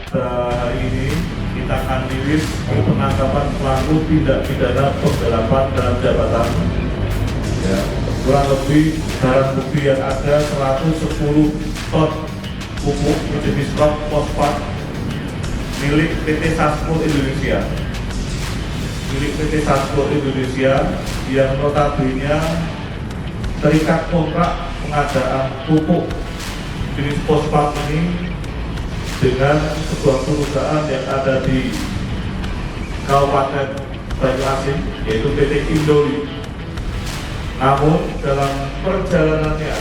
Hari ini kita akan rilis penangkapan pelaku tindak pidana penggelapan dalam jabatan. Ya, kurang lebih barang bukti yang ada 110 ton pupuk jenis rock fosfat milik PT Sasco Indonesia. Milik PT Sasco Indonesia yang notabene terikat kontrak pengadaan pupuk jenis fosfat ini dengan sebuah perusahaan yang ada di Kabupaten Banyuasin, yaitu PT Indoli. Namun dalam perjalanannya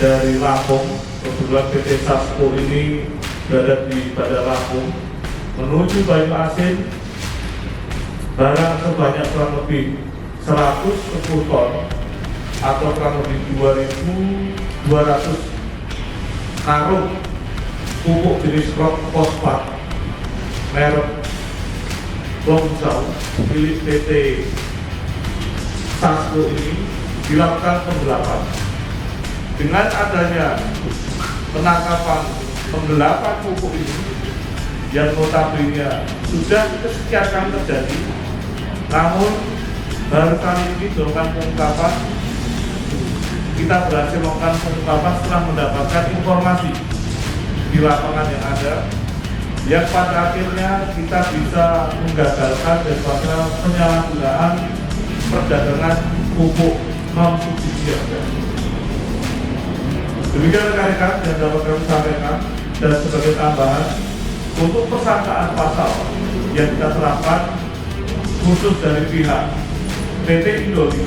dari Lampung, kebetulan PT Sasco ini berada di Bandar Lampung, menuju Banyuasin, barang sebanyak kurang lebih 110 ton atau kurang lebih 2.200 karung pupuk jenis rock fosfat merek Longzhou milik PT Sasco ini dilakukan penggelapan. Dengan adanya penangkapan penggelapan pupuk ini yang notabene sudah kesekian kali terjadi, namun baru kali ini dilakukan pengungkapan. Kita berhasil melakukan pengungkapan setelah mendapatkan informasi di lapangan yang ada, yang pada akhirnya kita bisa menggagalkan daripada penyalahgunaan perdagangan pupuk non subsidi. Demikian rekan-rekan yang dapat kami sampaikan, dan sebagai tambahan untuk persangkaan pasal yang kita terapkan khusus dari pihak PT Indoli,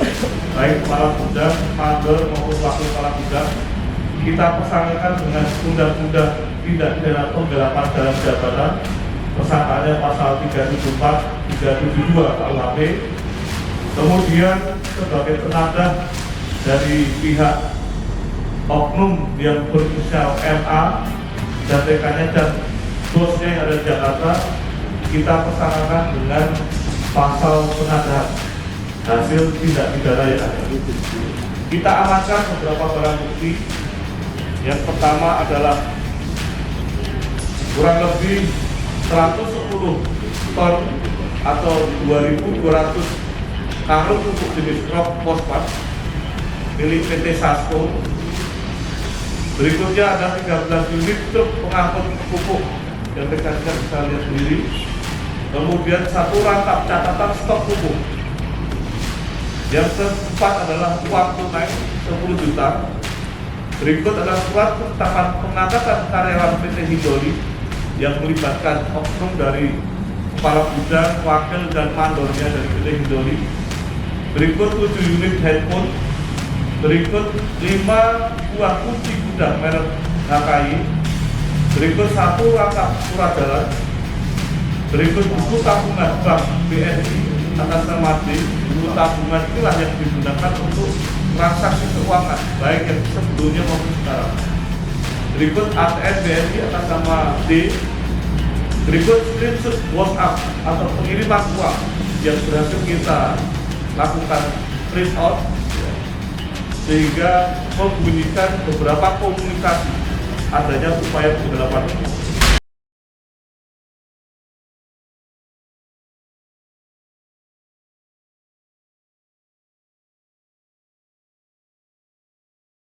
baik kepala gudang, mandor maupun wakil kepala gudang, kita persangkakan dengan undang-undang tindak pidana penggelapan dalam jabatan. Persangkaannya pasal 374, 372 KUHP. Kemudian sebagai penadah dari pihak oknum yang berinisial MA dan rekannya dan bosnya yang ada di Jakarta, kita persangkakan dengan pasal penadahan hasil tindak pidana yang ada. Kita amankan beberapa barang bukti. Yang pertama adalah kurang lebih 110 ton atau 2.200 karung pupuk jenis rock fosfat milik PT Sasco. Berikutnya ada 13 unit truk pengangkut pupuk yang rekan-rekan bisa lihat sendiri. Kemudian satu rangkap catatan stok pupuk. Yang keempat adalah uang tunai 10 juta. Berikut adalah surat ketetapan pengangkatan karyawan PT Indoli yang melibatkan oknum dari kepala gudang, wakil dan mandornya dari PT Indoli. Berikut 7 unit handphone. Berikut 5 buah kunci gudang merek HKI. Berikut 1 rangkap surat jalan. Berikut buku tabungan bank BNI atas nama D. Buku tabungan itulah yang digunakan untuk transaksi keuangan baik yang sebelumnya maupun sekarang. Berikut ATM BNI atas nama D. Berikut screenshot WhatsApp atau pengiriman uang yang berhasil kita lakukan print out, sehingga membunyikan beberapa komunikasi adanya upaya penggelapan.